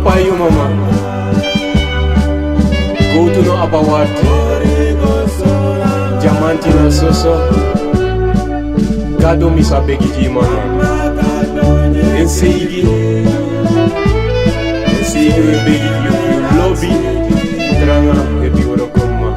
papa you mama go to no abawat Diamantina soso Gado mi sabe gigi mama Ensigi we begi you lobby Tranga ebi woro koma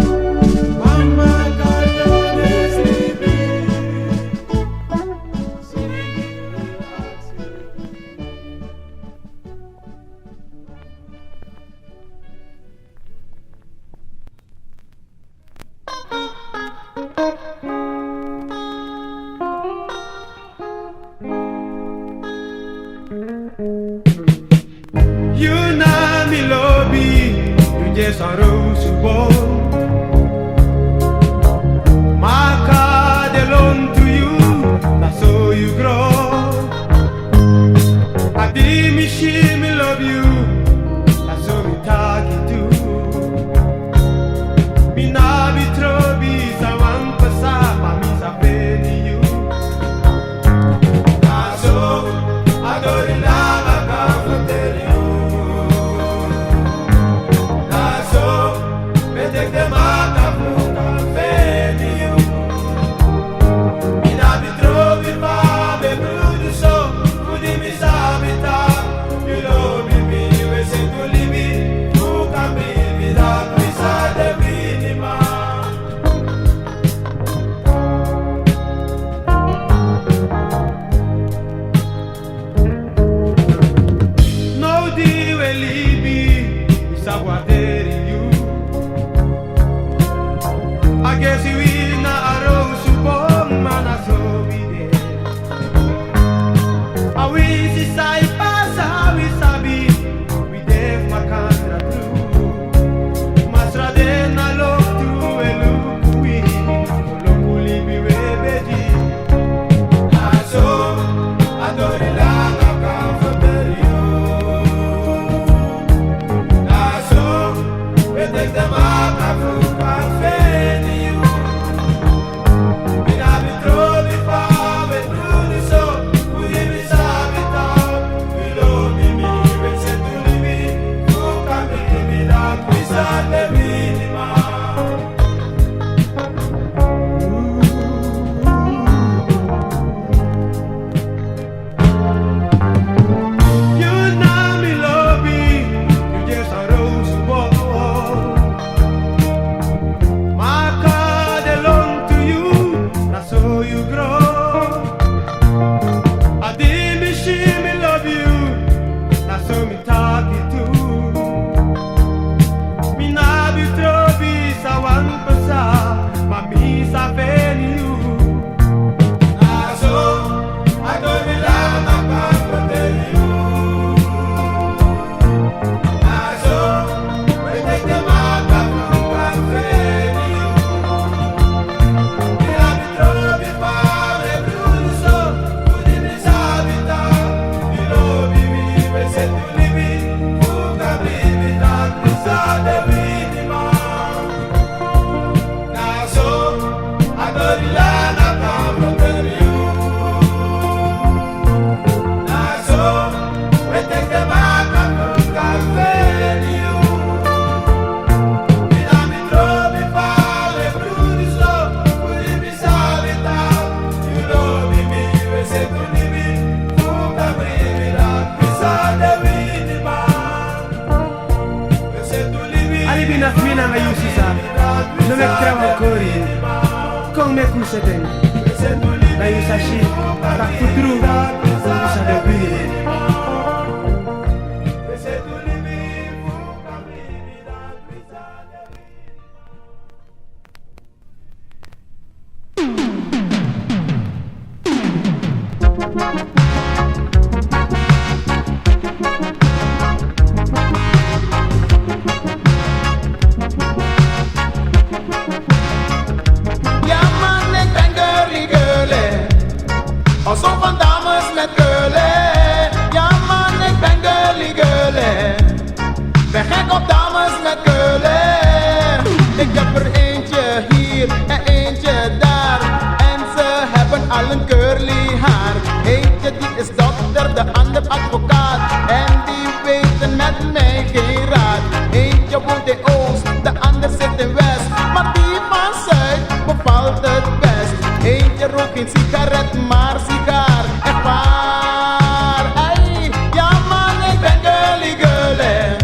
Eentje die is dokter, de ander advocaat. En die weten met en mij geen raad. Eentje woont in Oost, de ander zit in West. Maar die van Zuid bevalt het best. Eentje rookt geen sigaret, maar sigaar. Echt waar, ey. Ja man, ik ben girly girly.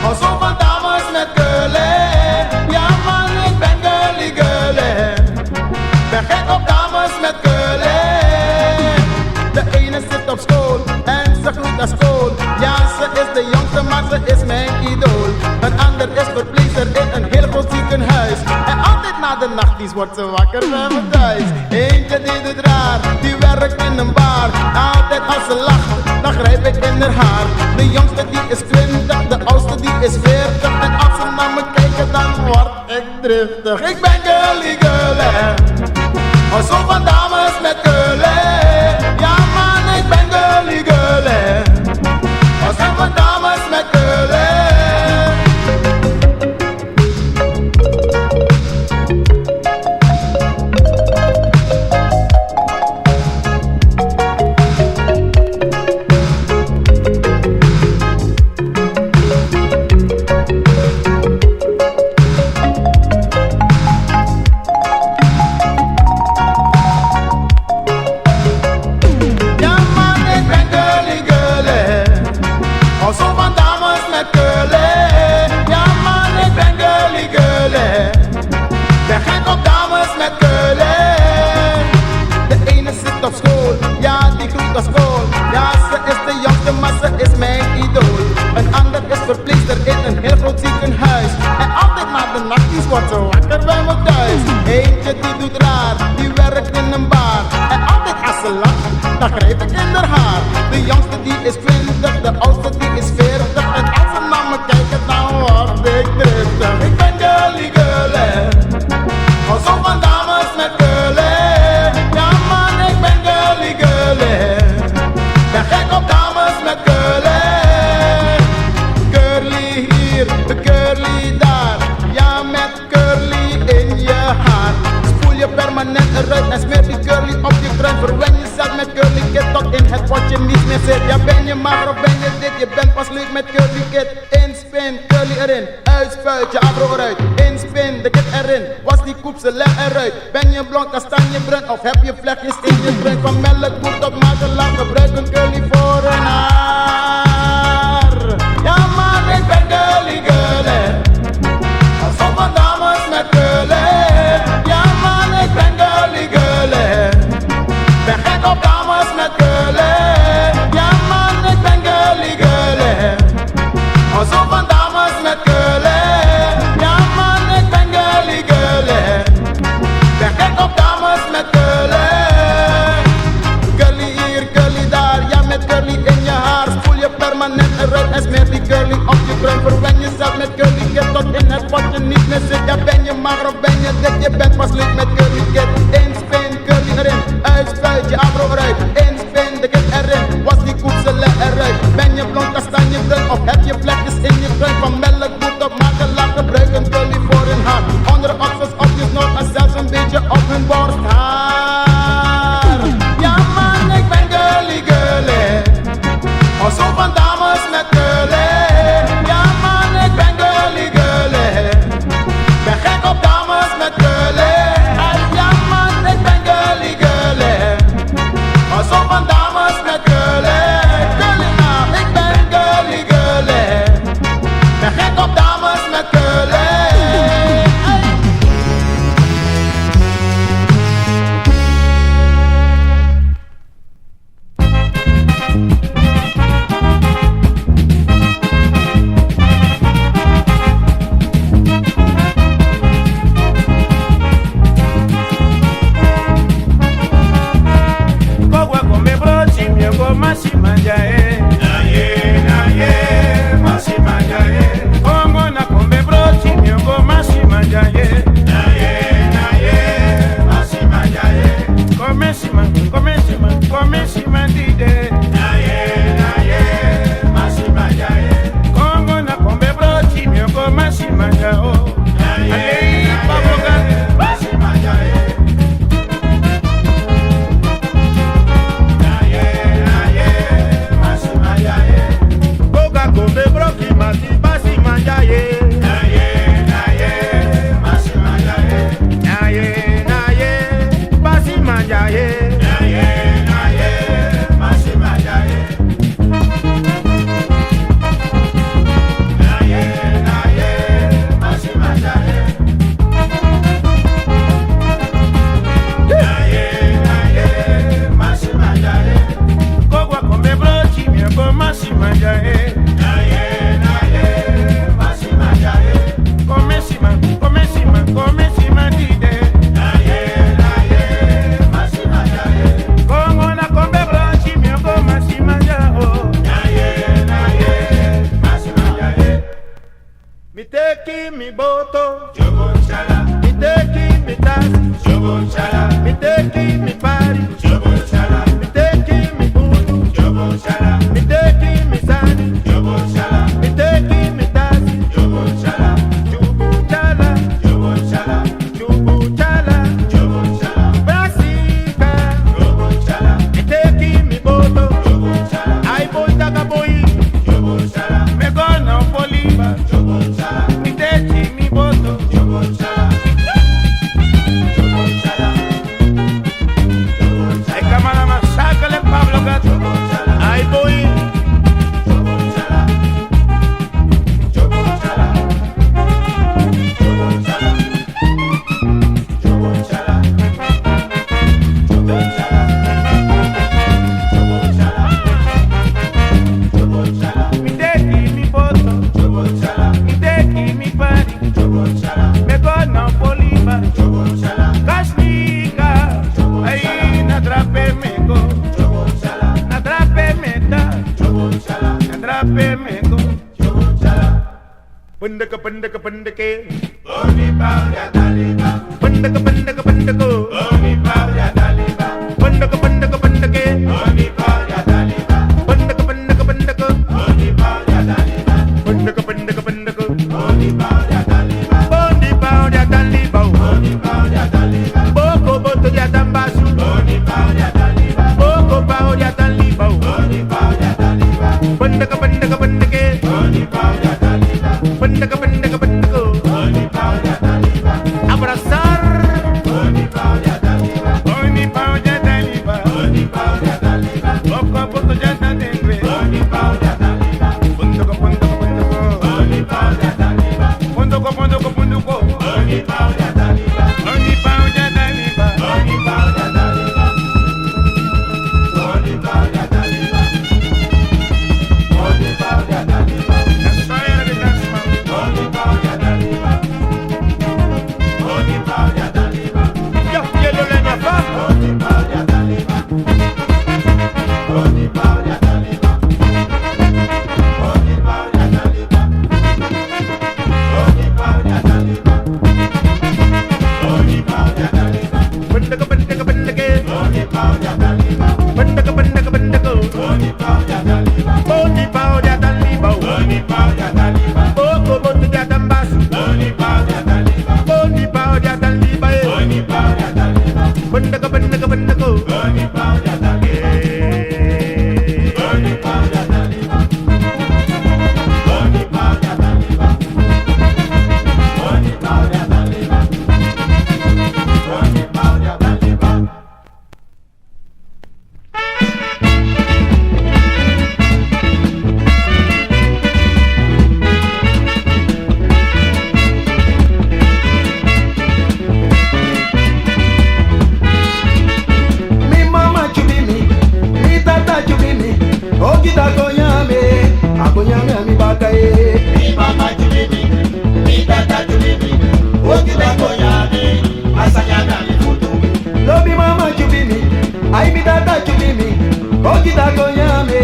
Hou zo van dames met girly. Ja man, ik ben girly girly. Ben gek op dames met girly. De ene zit op school en ze groeit naar school. Ja, ze is de jongste, maar ze is mijn idool. Een ander is verpleegster in een heel groot ziekenhuis. En altijd na de nachtdienst wordt ze wakker bij me thuis. Eentje die doet raar, die werkt in een bar. Altijd als ze lacht, dan grijp ik in haar haar. De jongste die is 20, de oudste die is 40. En als ze naar me kijken, dan word ik driftig. Ik ben girly girly. Hou zo van dames met girly. Ja man, ik ben girly girly. Hou zo van dames met girly. Verpleegster in een heel groot ziekenhuis. En altijd na de nachtdienst wordt ze wakker bij me thuis. Eentje die doet raar, die werkt in een bar. En altijd als ze lacht, dan grijp ik in haar haar. De jongste die is 20, de oudste die is 40. En als ze naar me kijken, dan word ik driftig. Ik ben girly girly. Hou zo van dames met girly. Ja man, ik ben girly girly. Ben gek op dames met girly. Curly daar, ja met curly in je haar. Spoel je permanent eruit en smeer die curly op je kruin. Verwen jezelf met curly kit tot in het potje niet meer zit. Ja ben je mager of ben je dit, je bent pas leuk met curly kit. Inspin, curly erin, uitspuit je afro eruit. Inspin, de kit erin, was die koep ze leg eruit. Ben je blond, kastanjebruin of heb je vlekjes in je bruin. Van melkboer tot makelaar, gebruik een curly voor een haar. Ja man, ik ben girly girly. Hou zo van dames met girly. Ja man, ik ben girly girly. Ben gek op dames met girly. Ja man, ik ben girly girly. Hou zo van dames met girly. Ja man, ik ben girly girly. Ben gek op dames met girly. Girly hier, girly daar, ja met girly in je haar. Spoel je permanent eruit en smeer die girly op je kruin. Verwen jezelf met curly kit tot in het potje niet meer zit. Ja ben je mager of ben je dik, je bent pas leuk met curly kit. Inspin, curly erin, uitspuit je afro eruit. Inspin, de kit erin, was die koep ze leg eruit. Ben je blond, kastanjebruin of heb je vlekjes in je bruin. Van melkboer tot makelaar, gebruik een curly voor hun haar. Onder de oksels, op je snor en zelfs een beetje op hun borsthaar. Ja man, ik ben girly girly. Hou zo van dames met girly. Ja man, ik ben girly girly. Ben gek op dames met girly. Ja man, ik ben girly girly. Hou zo van dames met girly. Girly nou, ik ben girly girly. Ben gek op dames met girly. Coca-Cola Pendeke, pendeke, pendeke. Boni paulia daliba. Pendeke, pendeke, pendeke. Boni paulia daliba. Pendeke, pendeke, pendeke. Boni paulia daliba. Pendeke, pendeke, pendeke. Boni paulia daliba. Pendeke, pendeke, pendeke. Boni paulia daliba. Bondi paulia daliba. Boni paulia daliba. Boko boto ya dambasu. Boni paulia daliba. Boko paulia daliba. Boni paulia daliba. Pendeke, pendeke, pendeke. Boni paulia daliba. Pendeke, pendeke, pendeke. Boni paulia daliba. Abraçar. Boni paulia daliba. Boni paulia daliba. Boni paulia daliba. Boko boto ya daliba. Boni paulia daliba. Pendeke, pendeke, pendeke. Boni paulia daliba. Pendeke, pendeke, pendeke. Boni paulia daliba. Boni paulia daliba. Boni paulia daliba. Boni paulia daliba. Boni paulia daliba. That's fire, that's man. Boni paulia daliba. Boni paulia daliba. Ya, yellow lenya fam. Boni paulia daliba. Boni paulia daliba. Boni paulia daliba. Boni paulia daliba. Boni paulia daliba. Pendeke, pendeke, pendeke. Boni paulia daliba. Pendeke, pendeke, pendeke. Boni paulia daliba. Boni paulia daliba. Boni paulia daliba. Boko boto ya dambasu. Boni paulia daliba. Boni paulia daliba. Boni paulia daliba. Pendeke, pendeke, pendeke. Boni paulia daliba. Boni paulia daliba. Boni paulia daliba. Boni paulia daliba. Boni paulia daliba. Mi mama chubimi, mi tata chubimi, ogida gonyame, agonyame ami bakaye. Mi mama chubimi, mi tata chubimi, okita konyame, asanyana mi futu. Lobi mama chubimi, ai mi tata chubimi, ogida gonyame,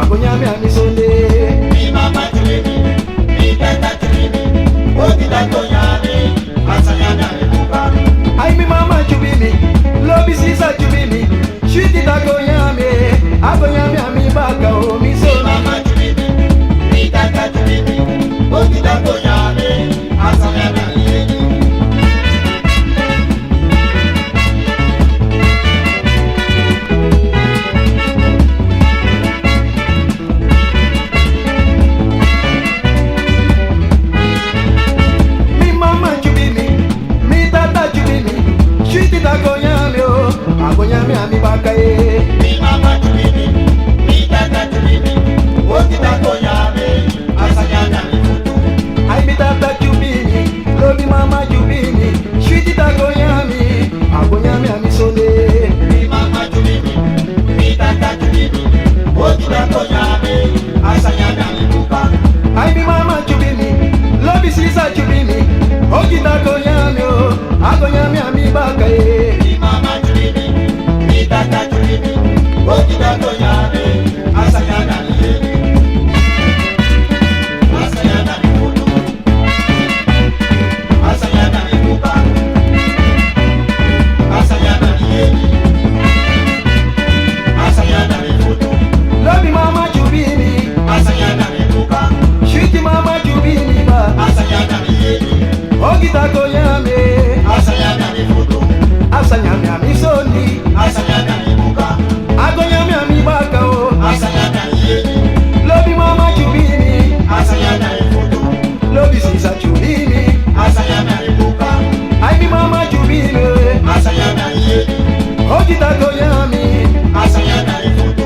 agonyame ami sonde. Mi mama chubimi, mi tata chubimi, okita konyame, asanyana mi futu. Ai mi mama chubimi, lobi sisa chubimi, shwiti da gonyame, agonyame ami baka o mi Mi sonde. mama chubimi, mi tata chubimi, okita konyame, asanyana mi futu. Mi mama chubimi, mi tata chubimi, shwiti da gonyame o, agonyame ami bakaye. Mi mama chubimi, mi tata chubimi, okita konyame, asanyana mi futu. Ai mi tata chubimi, lobi mama chubimi, shwiti da gonyame, agonyame ami sonde. Mi mama chubimi, mi tata chubimi, okita konyame, asanyana mi futu. Ai mi mama chubimi, lobi sisa chubimi, ogida gonyame o, agonyame ami bakaye. Mi mama chubimi, mi tata chubimi, okita konyame, asanyana mi futu. Asanyana mi futu. Asanyana mi futu. Asanyana mi futu. Asanyana mi futu. Lobi mama chubimi, Asanyana mi futu. shwiti mama chubimi ba, Asanyana mi futu. ogida gonyame, Asanyana mi futu. asanyame ami sondi, Asanyana mi futu. agonyame ami baka o. Asanyana mi futu. Lobi mama chubimi, Asanyana mi futu. lobi sisa chubimi, Asanyana mi futu. ai mi mama chubimi, Asanyana mi futu. ogida gonyame, Asanyana mi futu.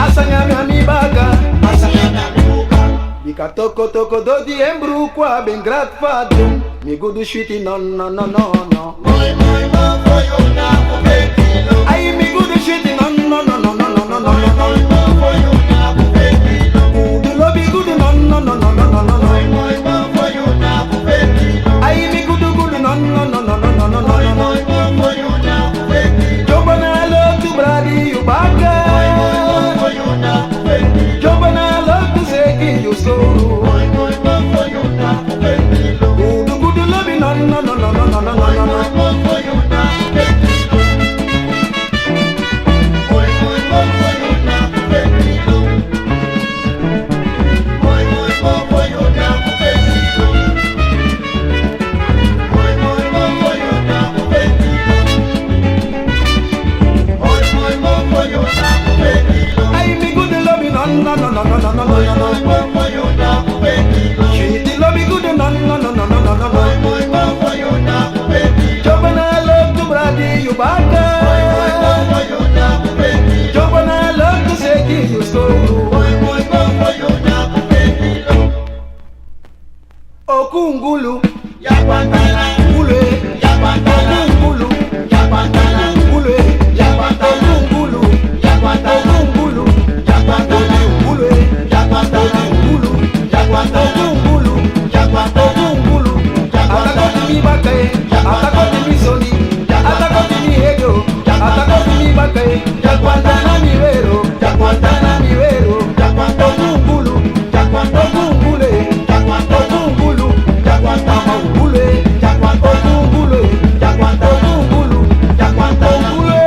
asanyame ami baka. Asanyana mi futu. Bika toko toko dodi embru kwa ben grat fadum, mi gudu shwiti no no no no no. Moi moi mo foyuna kufekilo. Ai mi gudu shwiti no no no no no no no no Moi no. moi mo foyuna kufekilo. Gudu lobi gudu no no no no no no no Moi no. moi mo foyuna kufekilo. Ai mi gudu gudu no no no no no no no Moi no. moi mo foyuna kufekilo. Joba na lo tu bradi you baka. Moi moi mo foyuna kufekilo. Joba na lo tu seki you so. Moi moi mo foyuna kufekilo. Ogungulu, Yakwantana, Ule, Yakwantana, Ogungulu, Yakwantana, Ule, Yakwantana, Ogungulu, Yakwantana, Ogungulu, Yakwantana, Ule, Yakwantana, Ogungulu, Yakwantana, Ogungulu, Yakwantana, Ogungulu, Atakoti mi bakaye, atakoti mi zoni, atakoti mi hego, atakoti mi bakaye, Yakwantana mi vero, Yakwantana mi vero, Ogungulu, Ogungule, Ogungulu, Mama Ule, Ogungulu, Ogungulu, Ogungule.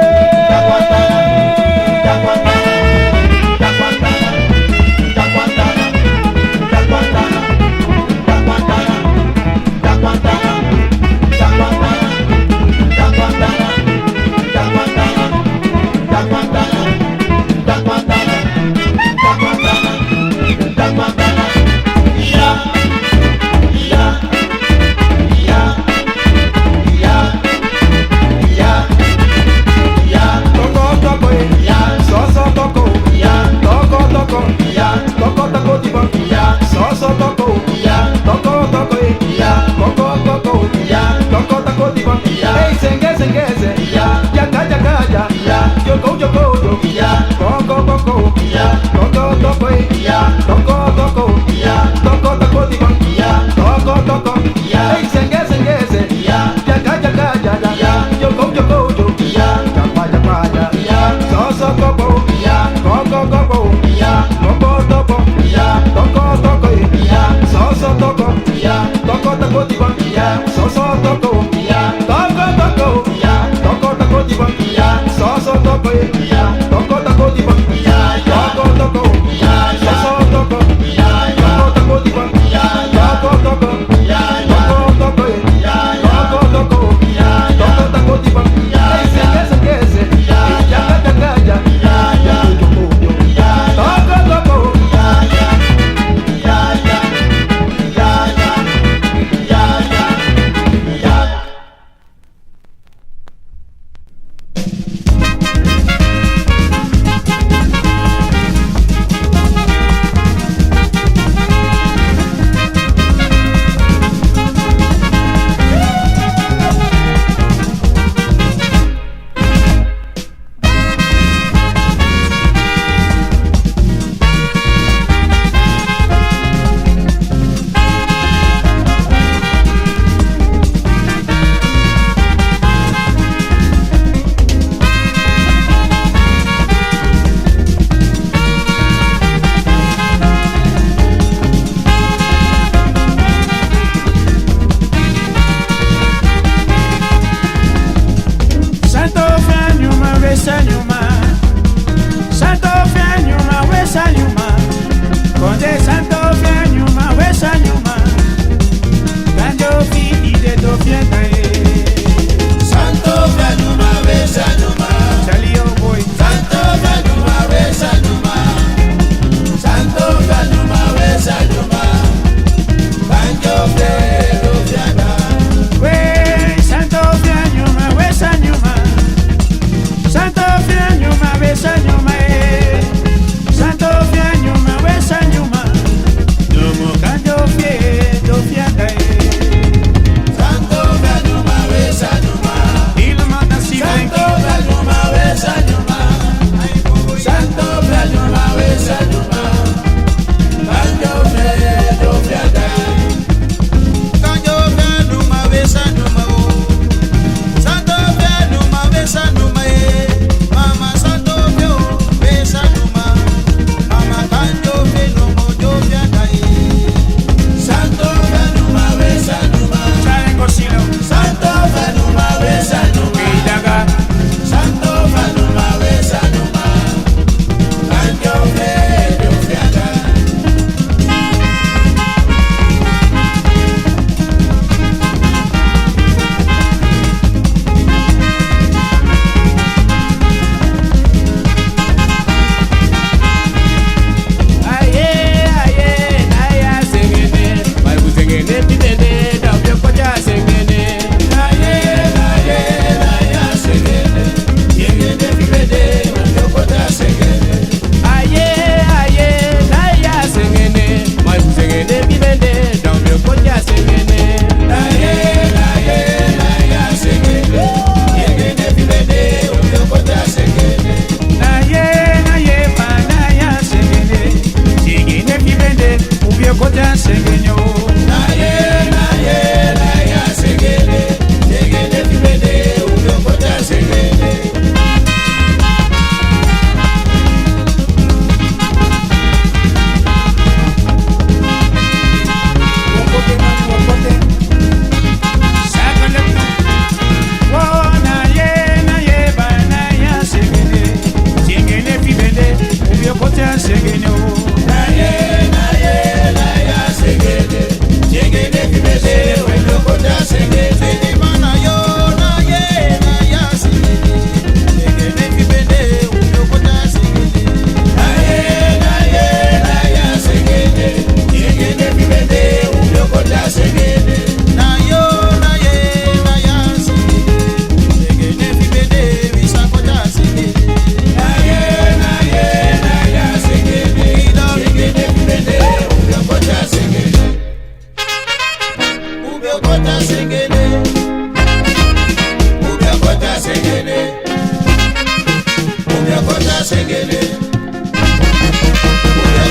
kota segede.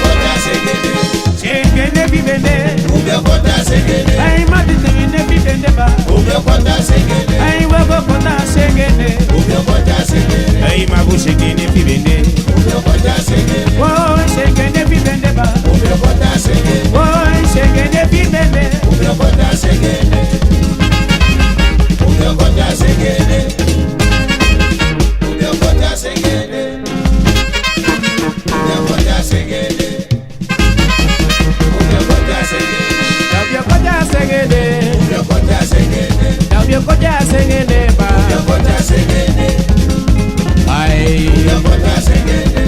Kota segede. Segede bibende. Kota segede. Ay madine bibende ba. Kota segede. Ay wago kota segede. Kota segede. Ay mabu segede bibende. Kota segede. Oh segede bibende ba. Kota segede. Oh segede bibende. Kota segede. Kota segede. Kota segede. Kota segede. Dabio kota segede. Kota segede. Dabio kota segede ba. Kota segede. Ay. Kota segede.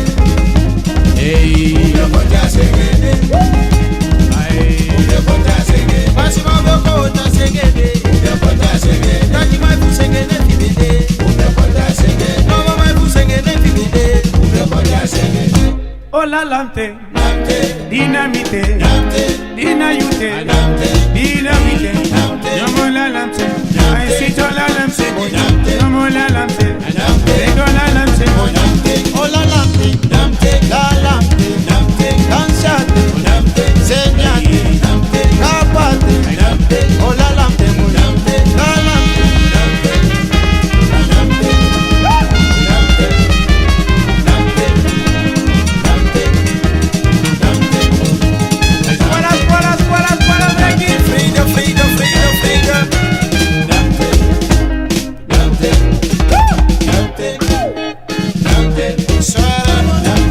Hey. Kota segede. Ay. Kota segede. Masima boko ota segede. Kota segede. Taki mai fu segede fibede. Kota segede. Mama mai fu segede fibede. Kota segede. Ola lante. Namte. Dinamite. Namte. Dinamite. Namte. Dinamite. Namte. Yomola lamte. Ay sitola lamte. Namte. Yomola lamte. Namte. Segola lamte. Namte. Ola lampe, Namte. la lampe, Namte. danzate, Namte. segnate, Namte. capate. Namte. Ola lampe, Namte. la lampe. Namte. Namte. Namte. Namte. Namte. Namte. Squara, break it. Frida, frida, frida, frida. Namte. Namte. Namte. Namte. Suara,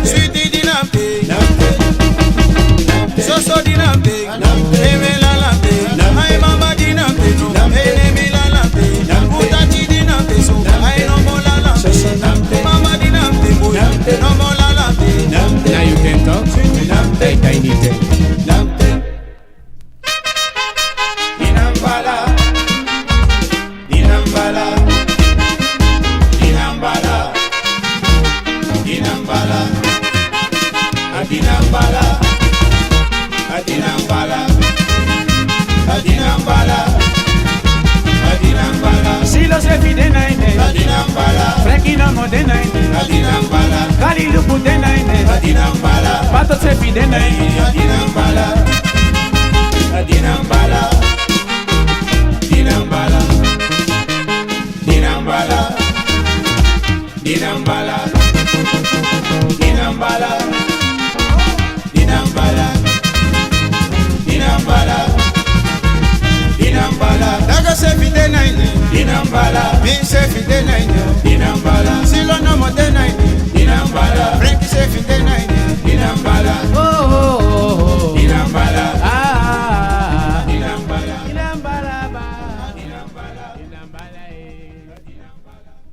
sweetie di lampe, Namte. Namte. soso di lampe, Namte. eme la lampe, Namte. ay mama di lampe, no, Namte. eme la lampe, Namte. utachi di lampe, so, ay no mo la lampe, Namte. mama di lampe, boy, Namte. no mo la lampe. Namte. Now you can talk. Namte. Tiny thing. Namte. Dinambala. Dinambala. Dinambala. Dinambala. Adinambala. Adinambala. Adinambala. Adinambala. Silo se fide naine. Adinambala. Frankie no mo de naine. Adinambala. Kali lupu de naine. Adinambala. Pato se fide naine. Adinambala. Adinambala. Dinambala. Dinambala. Dinambala. Dinambala. Dinambala. Dinambala. Dinambala. Daga se fide naine, Dinambala. bin se fide naine, Dinambala. silo no mo de naine, Dinambala. Frankie se fide naine. Dinambala. Oh, oh, oh, oh. Dinambala. Ah. Dinambala. Inambala ba. Dinambala. Inambala eh.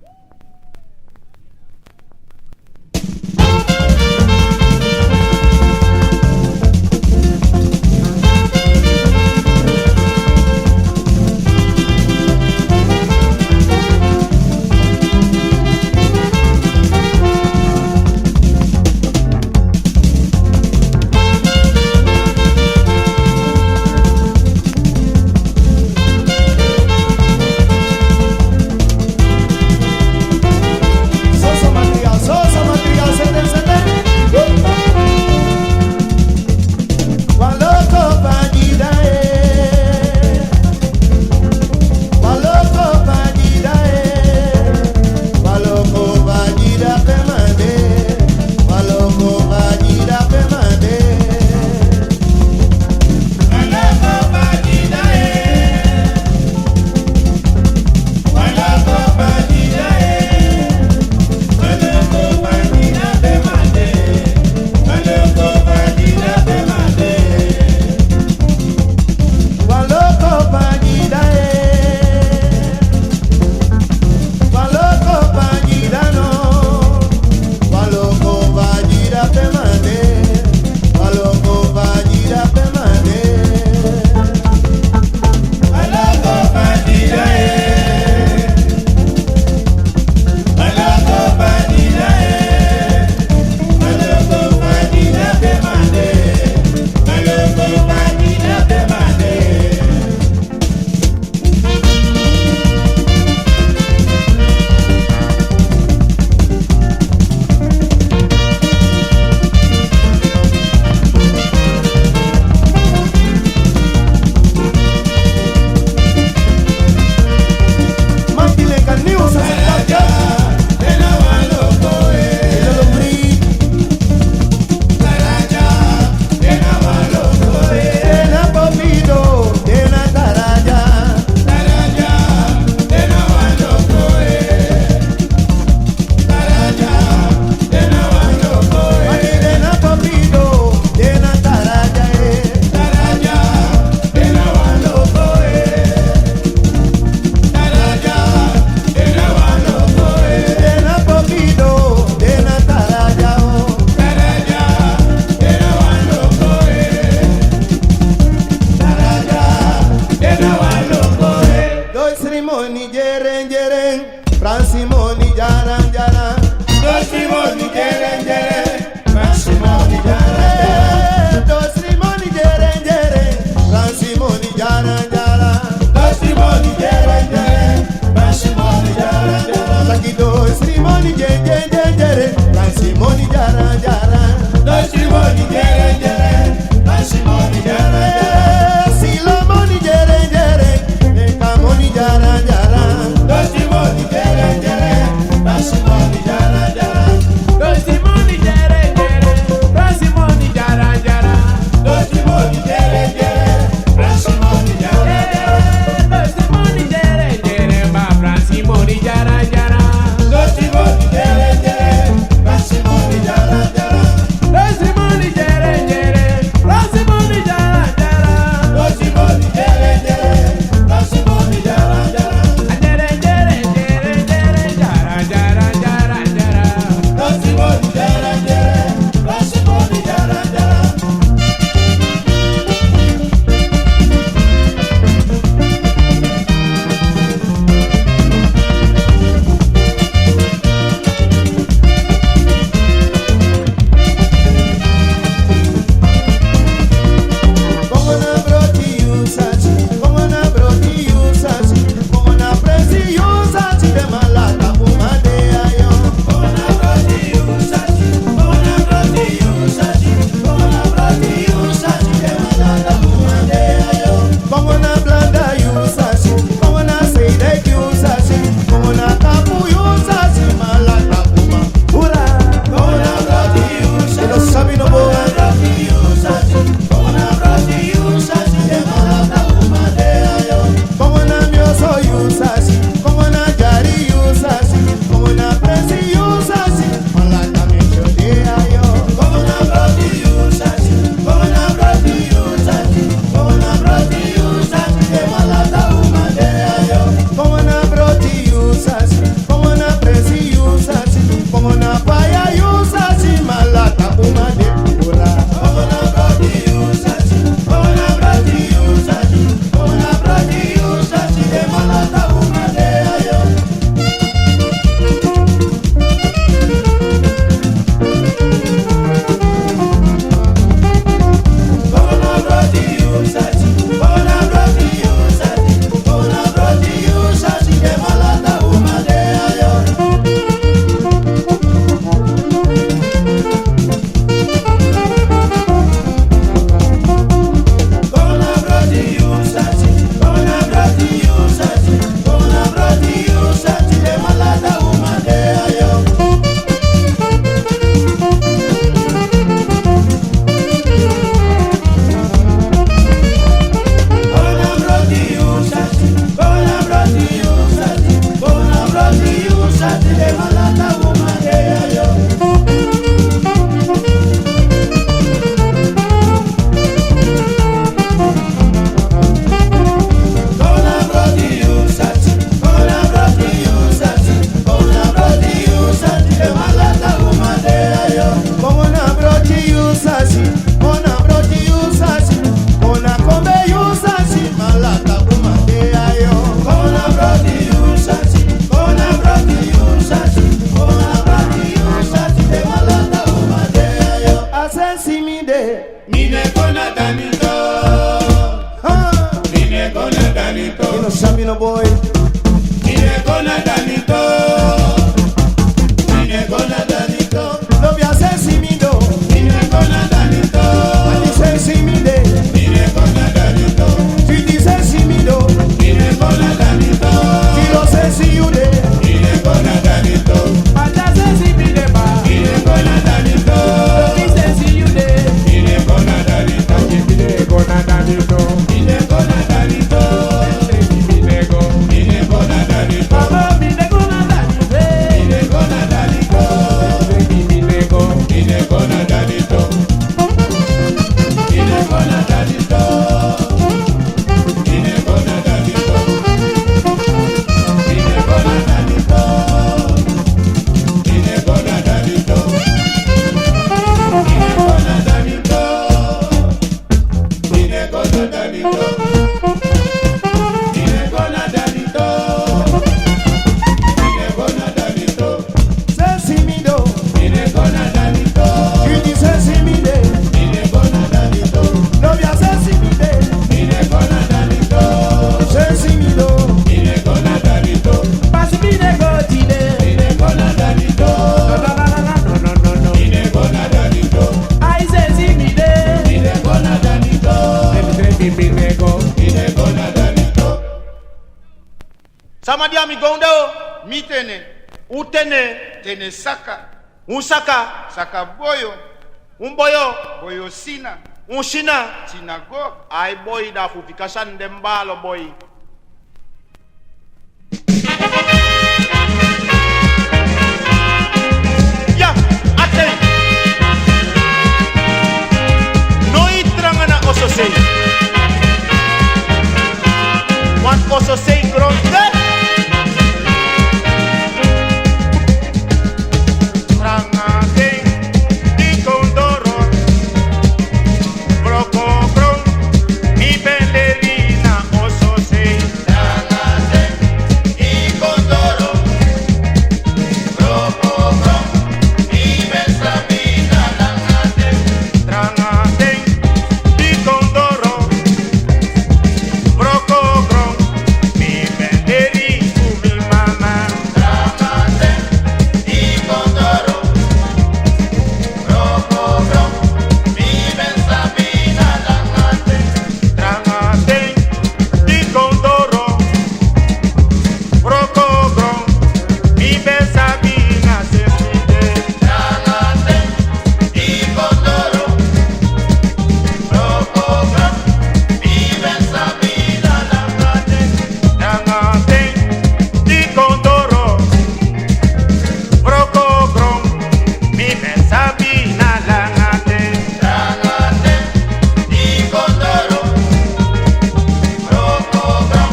jere jere, Ransimoni jara. Dos limoni jere jere, Ransimoni jara jara. Ransimoni jere jere, Ransimoni jara jara. Lagi dos limoni jere jere, Ransimoni jara jara. Ransimoni jere jere, Ransimoni jara jara. Silamoni jere jere, Nekamoni jara jara. Ransimoni jere jere, Ransimoni jara jara. Rosimoni jere jere, Rosimoni jara jara. Ransimoni jere jere, Ransimoni jara jara. Rosimoni jere jere, ba Rosimoni jara jara. Ransimoni jere jere, Ransimoni jara jara. Rosimoni jere jere, Rosimoni jara jara. Ransimoni jere jere, Ransimoni jara jara. Jere jere jere jere, jara jara jara jara. Ransimoni jere jere, Ransimoni jara jara. Como na broti usachi, como na broti usachi, como na presi usachi de malata umade ayo. Ona broti usachi, ona broti usachi, ona broti usachi de malata umade ayo. Como na blanda usachi, como na seide usachi, como na kapu usachi malata uma. Ura, Ona broti usachi, no sabe no boa. ona broti usachi, ona broti usachi de malata umade ayo. Como na mioso usachi, como na jari usachi, como na presi usachi malata me chode ayo. Ona broti usachi, ona broti usachi, ona broti usachi de malata umade ayo. Como na broti usachi, como na presi usachi, como na paya usachi malata umade ura. Ona broti usachi, ona broti usachi, ona broti usachi de malata umade ayo. Ona broti usachi, ona broti usachi, ona broti usachi de malata umade ayo. Ona broti usachi, ona broti usachi, ona broti usachi de malata umade ayo. Ona broti usachi, ona broti usachi, ona broti usachi de malata umade ayo. Ona broti usachi, ona broti usachi, ona broti usachi de malata umade ayo. Como na broti usachi, ona broti usachi, ona kombe usachi malata umade ayo. Ona broti usachi, ona broti usachi, ona broti usachi de malata umade ayo. Asensi mi de, Mine kona danito, ah, mine kona you danito, no sabi no boy. mine kona danito, mine kona danito, Love ya sensi mi do, mine kona danito, ani sensi mi de, mine kona danito, fiti sensi mi do, mine kona danito, kilo sensi you de. mine kona danito, Ata sensi mi de ba, mine kona danito, mi sensi you de. mine kona danito, Mine kona danito, mine kona danito, mine go, mine kona danito, Mama mi de gona da ni be. mine kona danito, mine go, mine kona danito, mine kona danito, mine kona danito, mine kona danito, mine kona danito, mine kona danito, mine kona danito. Mine kona danito, Sensi mi do, mine kona Adi amigonda o. Mitene. Utene. Tene saka. Unsaka. Saka boyo. Boyo. Boyo sina. Shina. Sinagogue. Ai boy da fufikasha ndembalo boy. Ya, ate. Noi trangana ososei. Wan ososei gronde. Trangate di condoro. Broco gron. Mi bellerina ososei. Trangate di condoro. Broco bron. Mi belsabina langate. Trangate di condoro. Broco gron. Mi belleri mi mama. Trangate di condoro. Broco bron. Mi belsabina langate. Trangate di condoro. Broco gron. Mi belsabina sentite. Trangate di condoro. Broco bron. Mi belsabina langate. Trangate di condoro. Broco gron. Mi belsabina langate. Trangate di condoro. Broco bron.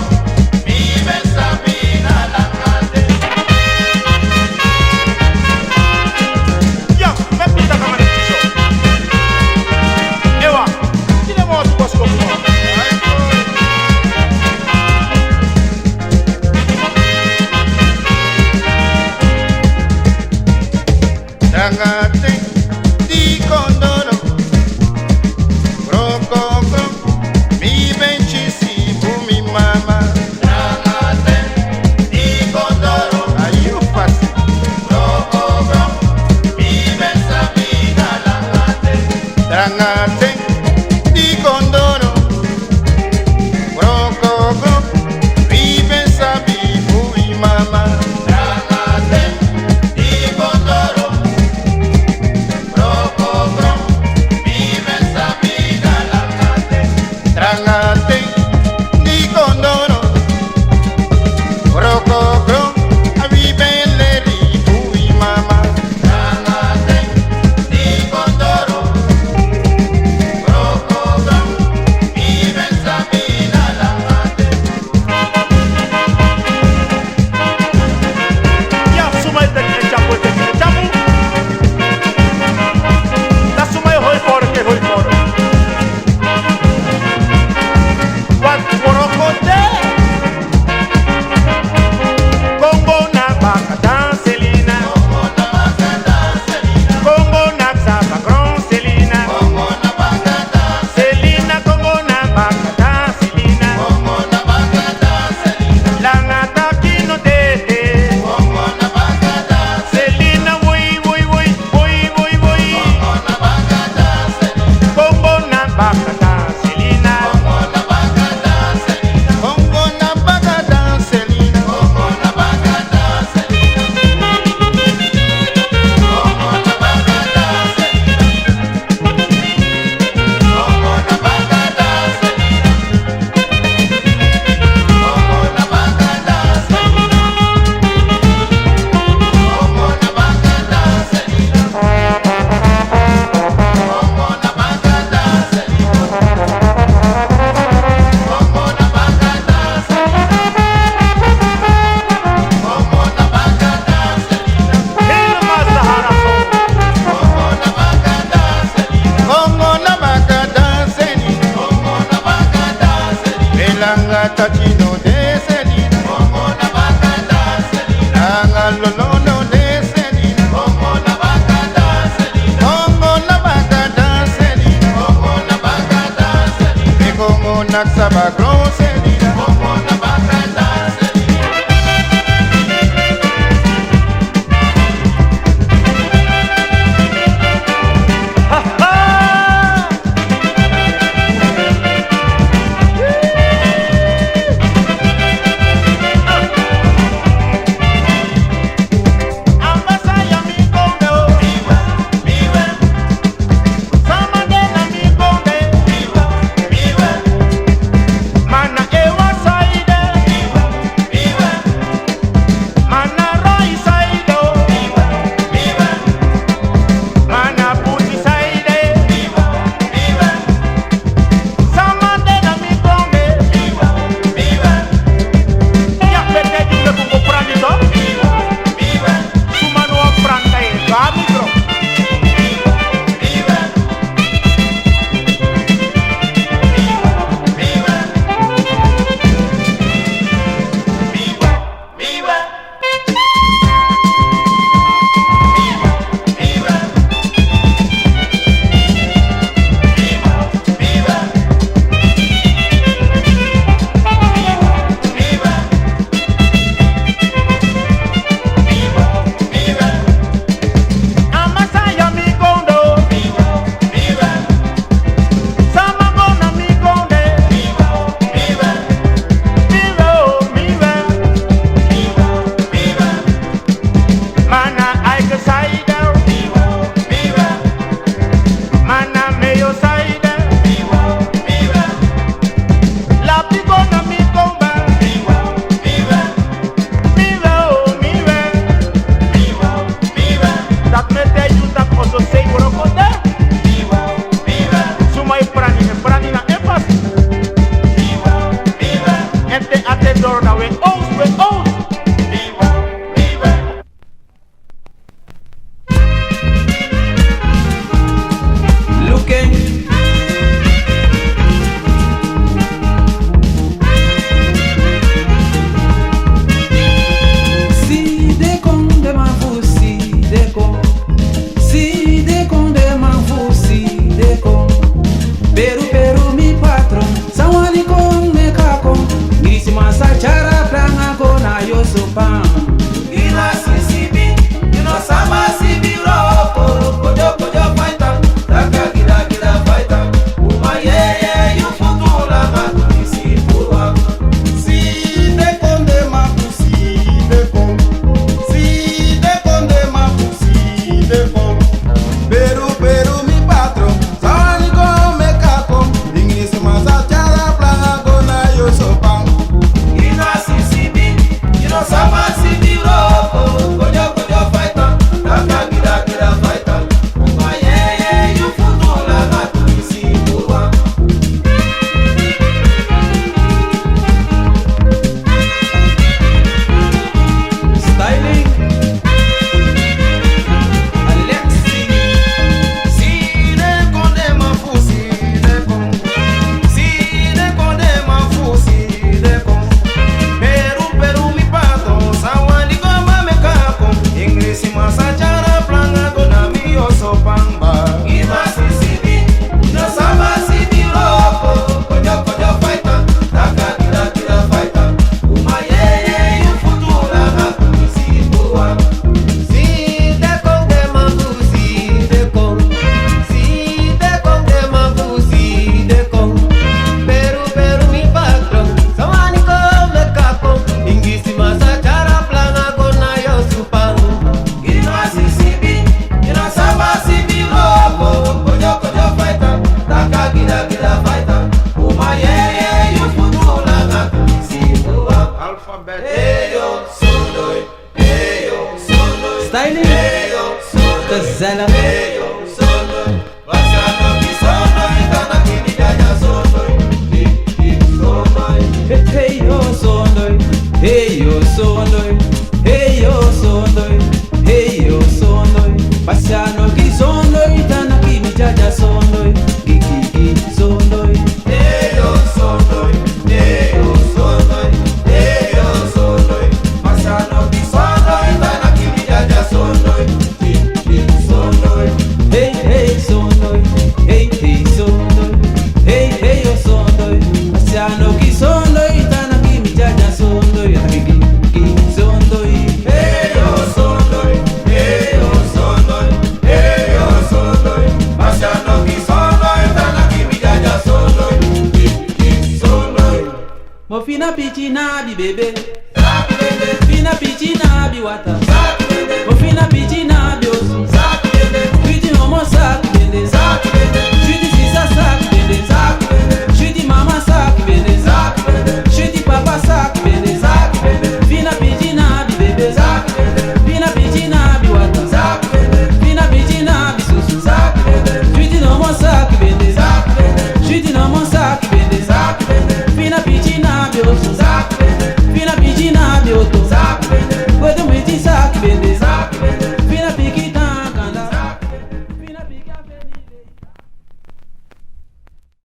Mi belsabina langate. Ya, me pita kamar kiso. Ewa, kile mo tu kosko mo. Trangate di condoro. Broco bron. Mi bencissimo mi mama. Trangate di condoro. Ayufas. Broco bron. Mi belsabina langate. Trangate di condoro. Broco bron. Mi belsabina mi mama. Trangate di condoro. Broco bron. Mi belsabina langate. Trangate di condoro. Broco bron. Mi belleri mi mama. Trangate di condoro. Broco bron. Mi belsabina langate. Ya, suma ite chapu ite chapu. Ta suma hoi fora que hoi fora. Wat porocote. Congo na vaca dancelina. Como na vaca dancelina. Congo na saba groncelina. Como na vaca dancelina. Celina Congo na vaca dancelina. Como na vaca dancelina. Langata kino tete. Como na vaca dancelina. Celina wui wui wui wui wui wui. Como na vaca dancelina. Congo na vaca dancelina. Como na vaca dancelina. Como na vaca dancelina. Como na vaca dancelina. Como na vaca dancelina. Como na vaca Tatino de Selina, como na vaca da Selina, Lolo de Selina, como na vaca da Selina, como na vaca da Selina, como na vaca da Selina, como na Sabagro Selina, como na vaca da Selina. jaja sondoi, gigi sondoi. Hey yo sondoi, hey yo sondoi, hey yo sondoi. Masano ki sondoi, tana kimi jaja sondoi, gigi sondoi. Hey hey sondoi, hey hey sondoi, hey hey yo sondoi. Masano ki sondoi, tana kimi jaja sondoi, gigi sondoi. Hey yo sondoi, hey yo sondoi, hey yo sondoi. Masano ki sondoi, tana kimi jaja sondoi, gigi sondoi. Mo fina pichi na bi bebe, fina pichi na bi wata, mo fina pichi na bi osu, shiti homo sak bende, shiti sisa sak bende, shiti mama sak bende, shiti papa sak bende, fina pichi na bi bebe, fina pichi na bi wata, fina pichi na bi susu, shiti homo sak bende, shiti homo sak